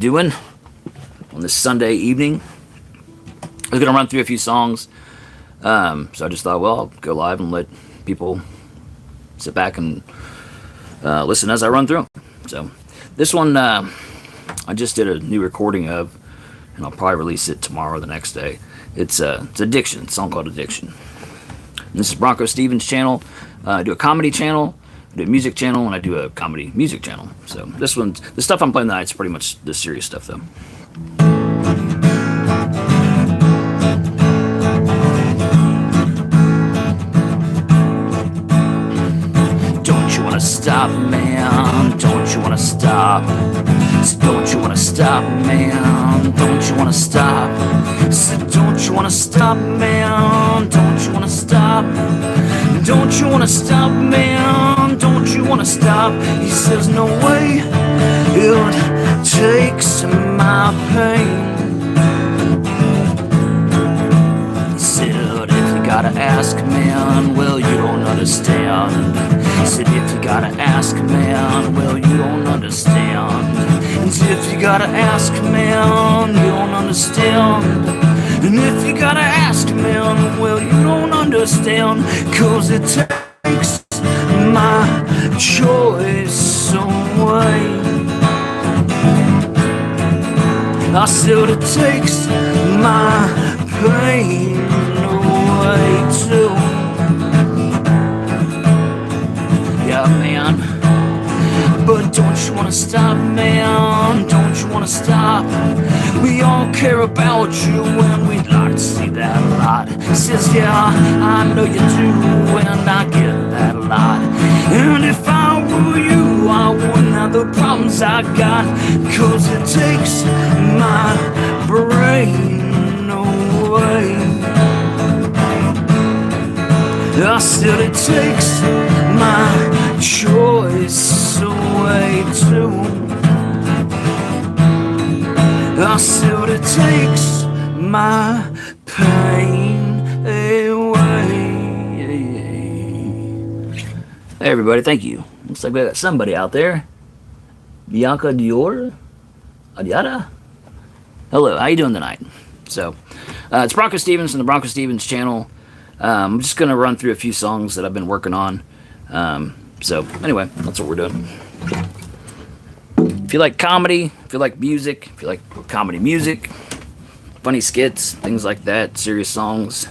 doing on this Sunday evening. I was going to run through a few songs, so I just thought, well, I'll go live and let people sit back and listen as I run through them. So this one I just did a new recording of, and I'll probably release it tomorrow or the next day. It's Addiction, it's a song called Addiction. And this is BroncoStevens channel. I do a comedy channel, I do a music channel, and I do a comedy music channel. So the stuff I'm playing tonight is pretty much the serious stuff though. Don't you wanna stop, man? Don't you wanna stop? So don't you wanna stop, man? Don't you wanna stop? So don't you wanna stop, man? Don't you wanna stop? Don't you wanna stop, man? Don't you wanna stop? He says no way, it takes my pain. He said if you gotta ask, man, well you don't understand. He said if you gotta ask, man, well you don't understand. And if you gotta ask, man, you don't understand. And if you gotta ask, man, well you don't understand. 'Cause it takes my choice away. I said it takes my pain away too. Yeah, man. But don't you wanna stop, man? Don't you wanna stop? We all care about you and we'd like to see that a lot. He says, yeah, I know you do, and I get that a lot. And if I were you, I wouldn't have the problems I got. 'Cause it takes my brain away. I said it takes my choice away too. I said it takes my pain away. Hey everybody, thank you. Looks like we got somebody out there. Bianca Dior? Adiada? Hello, how you doing tonight? So, it's BroncoStevens from the BroncoStevens channel. I'm just going to run through a few songs that I've been working on. So, anyway, that's what we're doing. If you like comedy, if you like music, if you like comedy music, funny skits, things like that, serious songs,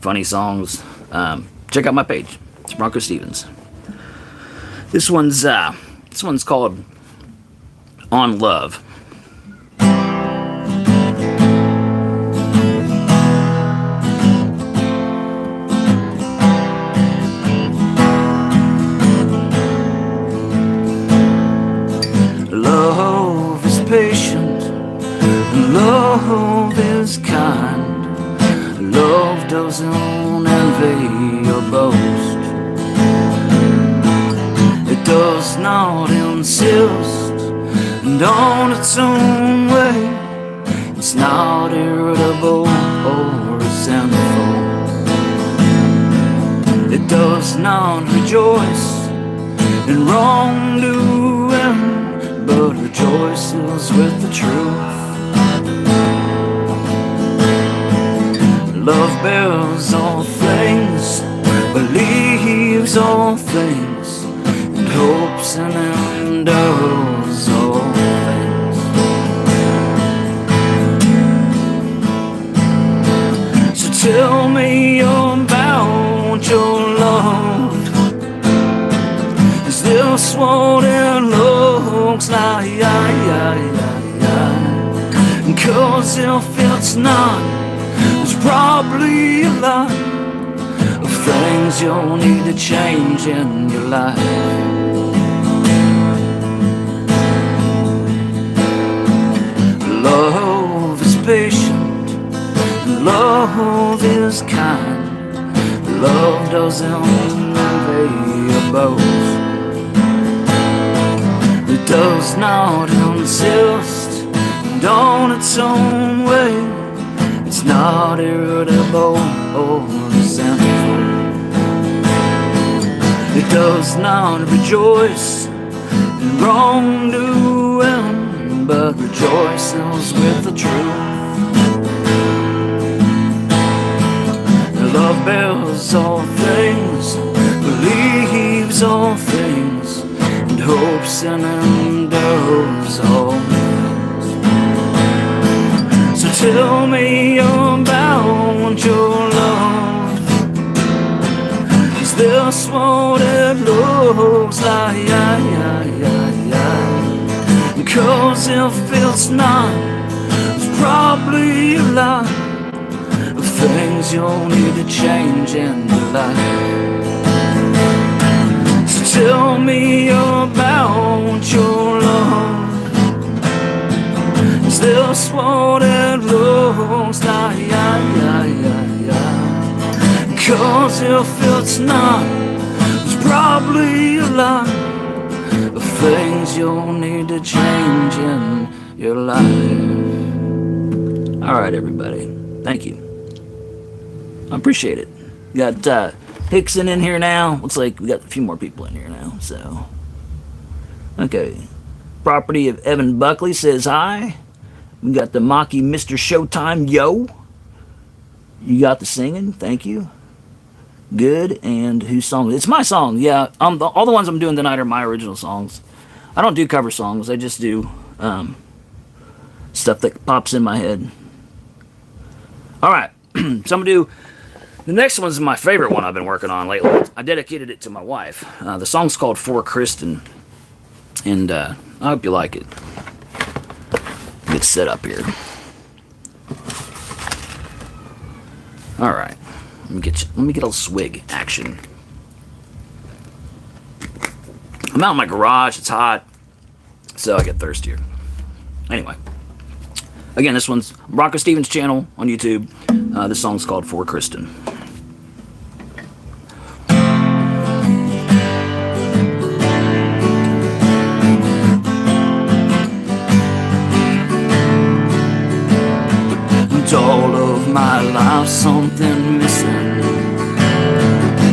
funny songs, check out my page. It's BroncoStevens. This one's called On Love. Love is patient, love is kind. Love doesn't envy or boast. It does not insist, and on its own way. It's not irritable or resentful. It does not rejoice in wrongdoing, but rejoices with the truth. Love bears all things, believes all things, and hopes and endures all things. So tell me about your love. Is this what it looks like? 'Cause if it's not, there's probably a lot of things you'll need to change in your life. Love is patient, love is kind. Love doesn't envy or boast. It does not insist, and on its own way. It's not irritable or resentful. does not rejoice in wrongdoing, but rejoices with the truth. Love bears all things, believes all things, and hopes and endures all things. So tell me about your love. Is this what it looks like? Cause if it's not, it's probably a lie. Things you'll need to change in your life. So tell me about your love. Is this what it looks like? Cause if it's not, it's probably a lie. Of things you'll need to change in your life. Alright, everybody. Thank you. I appreciate it. We got Hickson in here now. Looks like we got a few more people in here now. So, okay. Property of Evan Buckley says hi. We got the Mocky Mr. Showtime, yo. You got the singing. Thank you. Good. And whose song? It's my song. Yeah. All the ones I'm doing tonight are my original songs. I don't do cover songs. I just do stuff that pops in my head. All right. So I'm gonna do. The next one's my favorite one I've been working on lately. I dedicated it to my wife. The song's called For Kristin, and I hope you like it. Get set up here. All right, let me get a little swig action. I'm out in my garage. It's hot, so I get thirstier. Anyway, again, this one's BroncoStevens channel on YouTube. This song's called For Kristin. And all of my life something missing.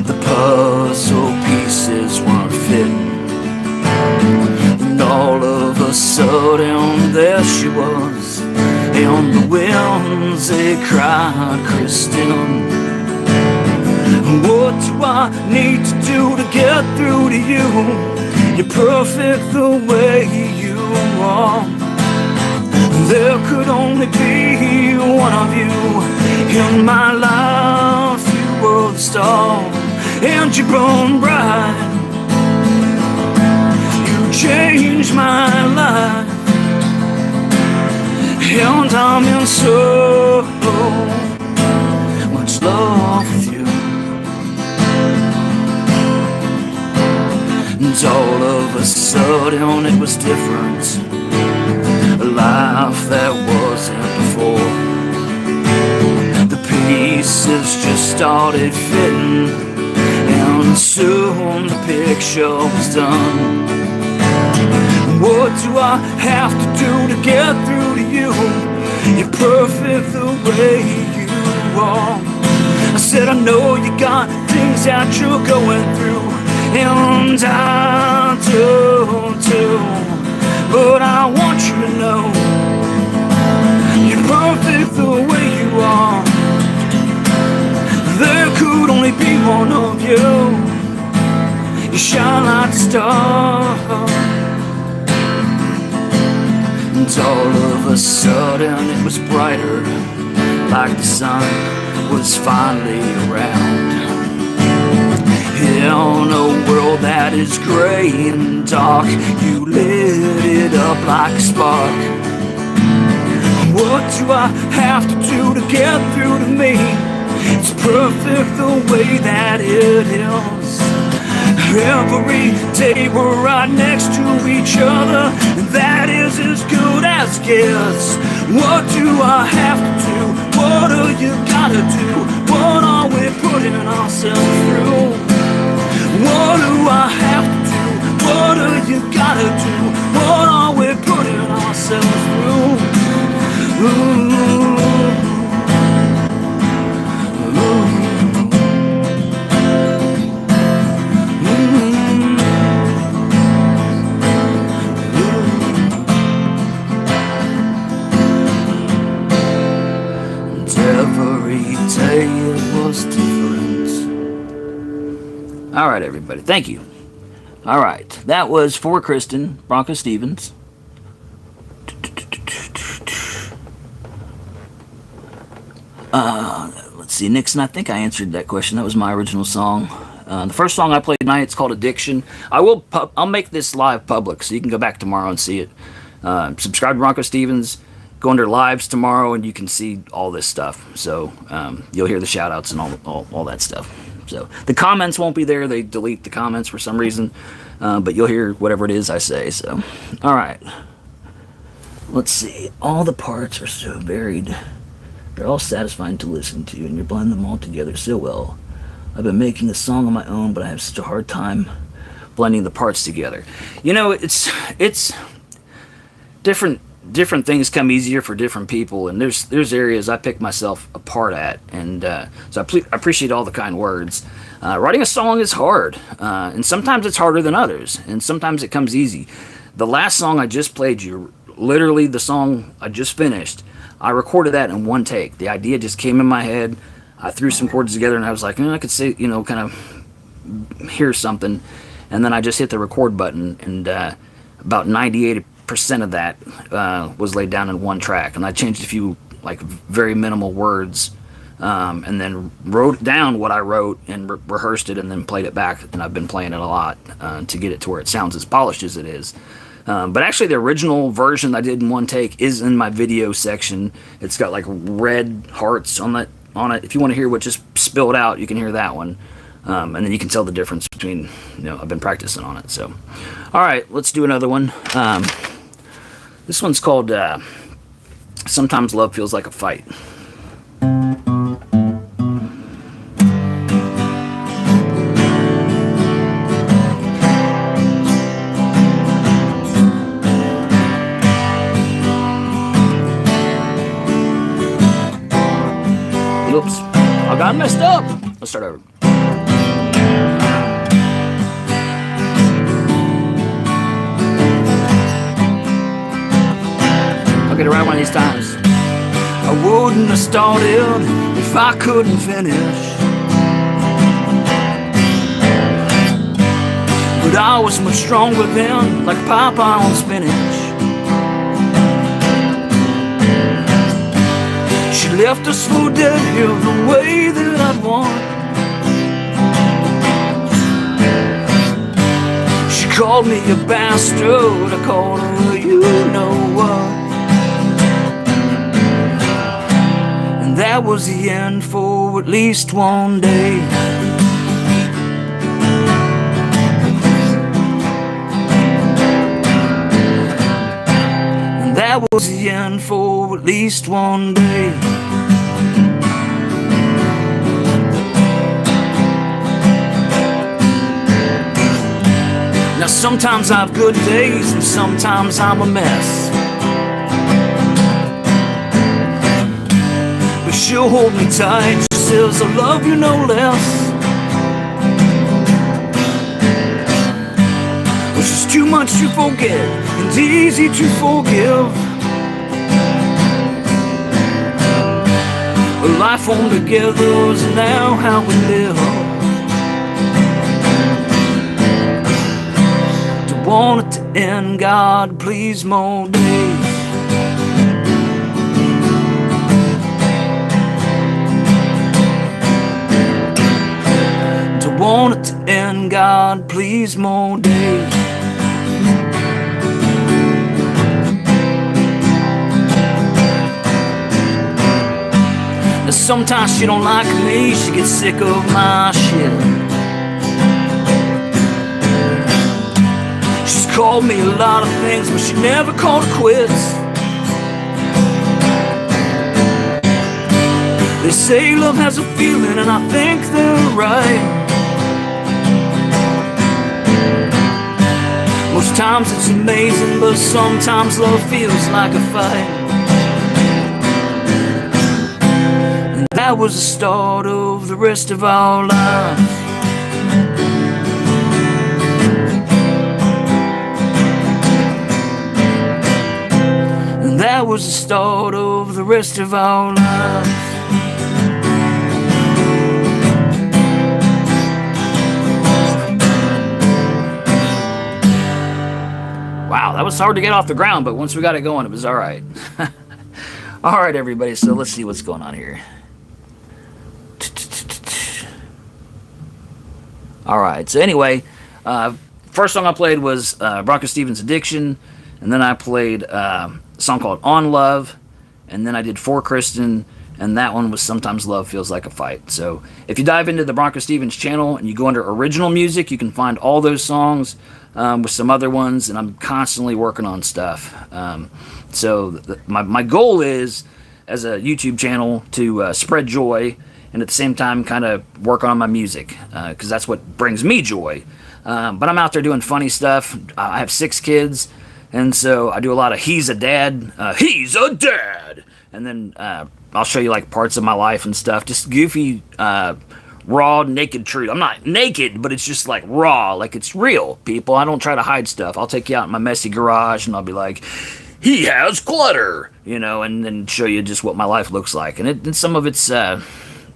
The puzzle pieces weren't fitting. And all of a sudden there she was. And the winds, they cried, Kristin. What do I need to do to get through to you? You're perfect the way you are. There could only be one of you in my life. You were the star, and you burned bright. You changed my life. And I'm in so much love with you. And all of a sudden it was different. A life that wasn't before. The pieces just started fitting, and soon the picture was done. What do I have to do to get through to you? You're perfect the way you are. I said I know you got things that you're going through, and I do too. But I want you to know you're perfect the way you are. There could only be one of you. You shine like a star. And all of a sudden it was brighter, like the sun was finally around. In a world that is gray and dark, you lit it up like a spark. What do I have to do to get through to me? It's perfect the way that it is. Every day we're right next to each other, and that is as good as gets. What do I have to do? What do you gotta do? What are we putting ourselves through? What do I have to do? What do you gotta do? What are we putting ourselves through? Ooh. All right, everybody. Thank you. All right. That was for Kristin, BroncoStevens. Let's see, Nixon, I think I answered that question. That was my original song. The first song I played tonight, it's called Addiction. I'll make this live public, so you can go back tomorrow and see it. Subscribe to BroncoStevens. Go under lives tomorrow, and you can see all this stuff. So you'll hear the shout-outs and all that stuff. So the comments won't be there. They delete the comments for some reason. But you'll hear whatever it is I say. So, all right. Let's see. All the parts are so varied. They're all satisfying to listen to, and you blend them all together so well. I've been making a song on my own, but I have such a hard time blending the parts together. You know, it's different things come easier for different people, and there's areas I pick myself apart at, and so I appreciate all the kind words. Writing a song is hard, and sometimes it's harder than others, and sometimes it comes easy. The last song I just played you, literally the song I just finished, I recorded that in one take. The idea just came in my head. I threw some chords together, and I was like, I could say, kind of hear something, and then I just hit the record button, and about 98% of that was laid down in one track, and I changed a few very minimal words, and then wrote down what I wrote and rehearsed it, and then played it back. And I've been playing it a lot to get it to where it sounds as polished as it is. But actually, the original version I did in one take is in my video section. It's got red hearts on it. If you want to hear what just spilled out, you can hear that one. And then you can tell the difference between, I've been practicing on it. So, all right, let's do another one. This one's called Sometimes Love Feels Like a Fight. Oops, I got messed up. Let's start over. I'll get it right one of these times. I wouldn't have started if I couldn't finish. But I was much stronger then, like Popeye on spinach. She left us for dead here the way that I'd want. She called me a bastard, I called her you know what. And that was the end for at least one day. And that was the end for at least one day. Now sometimes I have good days and sometimes I'm a mess, but she'll hold me tight. She says I love you no less. Well, she's too much to forget and easy to forgive. A life on together is now how we live. Want it to end, God, please, more days. To want it to end, God, please, more days. Now sometimes she don't like me, she gets sick of my shit. Called me a lot of things, but she never called it quits. They say love has a feeling, and I think they're right. Most times it's amazing, but sometimes love feels like a fight. And that was the start of the rest of our lives. That was the start of the rest of our lives. That was hard to get off the ground, but once we got it going, it was all right. All right, everybody, so let's see what's going on here. All right, so anyway, first song I played was BroncoStevens' Addiction, and then I played a song called On Love, and then I did For Kristin, and that one was Sometimes Love Feels Like a Fight. So if you dive into the BroncoStevens channel and you go under original music, you can find all those songs with some other ones, and I'm constantly working on stuff. So my goal is, as a YouTube channel, to spread joy and at the same time kind of work on my music, because that's what brings me joy. But I'm out there doing funny stuff. I have 6 kids, and so I do a lot of He's a Dad. He's a Dad! And then I'll show you like parts of my life and stuff. Just goofy, raw, naked truth. I'm not naked, but it's just like raw, like it's real, people. I don't try to hide stuff. I'll take you out in my messy garage and I'll be like, he has clutter, and then show you just what my life looks like. And some of it's, some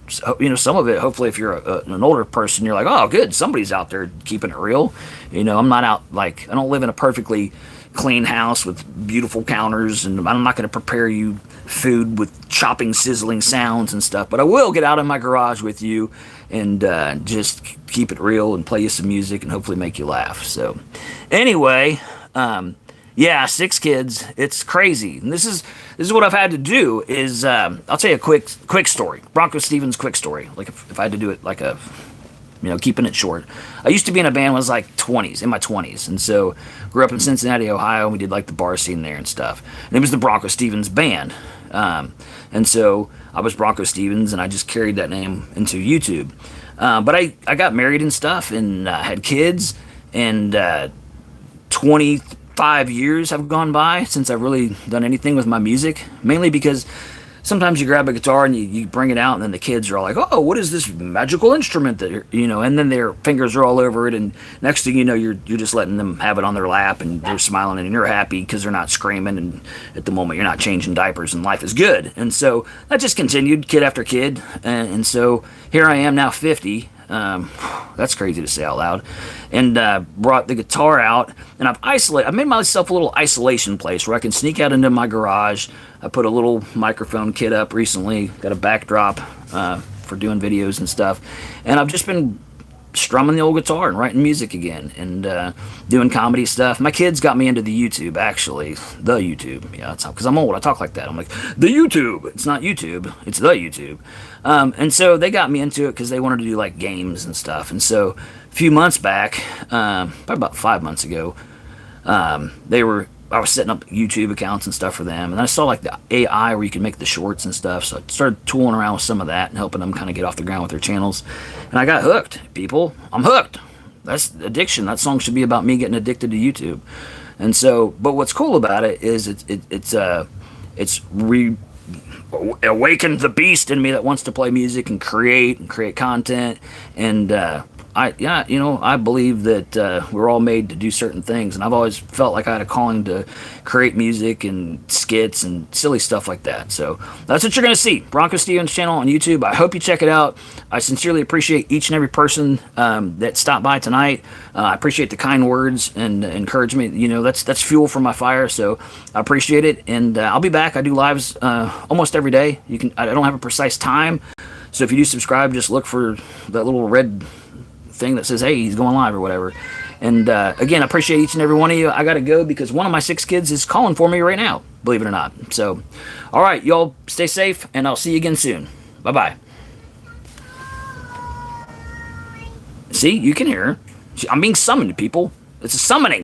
of it, hopefully if you're an older person, you're like, oh, good, somebody's out there keeping it real. I'm not out, like, I don't live in a perfectly clean house with beautiful counters, and I'm not going to prepare you food with chopping, sizzling sounds and stuff, but I will get out in my garage with you and just keep it real and play you some music and hopefully make you laugh. So anyway, yeah, 6 kids. It's crazy. And this is what I've had to do is, I'll tell you a quick story. BroncoStevens quick story. Like if I had to do it like a, keeping it short. I used to be in a band when I was like in my 20s. And so grew up in Cincinnati, Ohio, and we did like the bar scene there and stuff. And it was the BroncoStevens band. And so I was BroncoStevens, and I just carried that name into YouTube. But I got married and stuff, and had kids, and 25 years have gone by since I've really done anything with my music, mainly because sometimes you grab a guitar and you bring it out, and then the kids are all like, oh, what is this magical instrument that, and then their fingers are all over it, and next thing you know, you're just letting them have it on their lap, and they're smiling, and you're happy because they're not screaming, and at the moment you're not changing diapers, and life is good. And so that just continued, kid after kid, and so here I am now 50. That's crazy to say out loud, and brought the guitar out, and I've made myself a little isolation place where I can sneak out into my garage. I put a little microphone kit up recently, got a backdrop for doing videos and stuff, and I've just been strumming the old guitar and writing music again, and doing comedy stuff. My kids got me into the YouTube, actually. The YouTube. Yeah, that's because I'm old. I talk like that. I'm like, the YouTube. It's not YouTube. It's the YouTube. And so they got me into it because they wanted to do like games and stuff. And so a few months back, probably about 5 months ago, I was setting up YouTube accounts and stuff for them, and I saw like the AI where you can make the shorts and stuff, so I started tooling around with some of that and helping them kind of get off the ground with their channels, and I got hooked, people. I'm hooked. That's addiction. That song should be about me getting addicted to YouTube. And so, but what's cool about it is it's awakened the beast in me that wants to play music and create content, and I believe that we're all made to do certain things, and I've always felt like I had a calling to create music and skits and silly stuff like that. So that's what you're going to see. BroncoStevens channel on YouTube. I hope you check it out. I sincerely appreciate each and every person that stopped by tonight. I appreciate the kind words and encouragement. That's fuel for my fire, so I appreciate it. And I'll be back. I do lives almost every day. I don't have a precise time, so if you do subscribe, just look for that little red thing that says, hey, he's going live or whatever. And again, I appreciate each and every one of you. I gotta go because one of my 6 kids is calling for me right now, believe it or not. So all right, y'all stay safe, and I'll see you again soon. Bye bye. See, you can hear her. I'm being summoned, people. It's a summoning.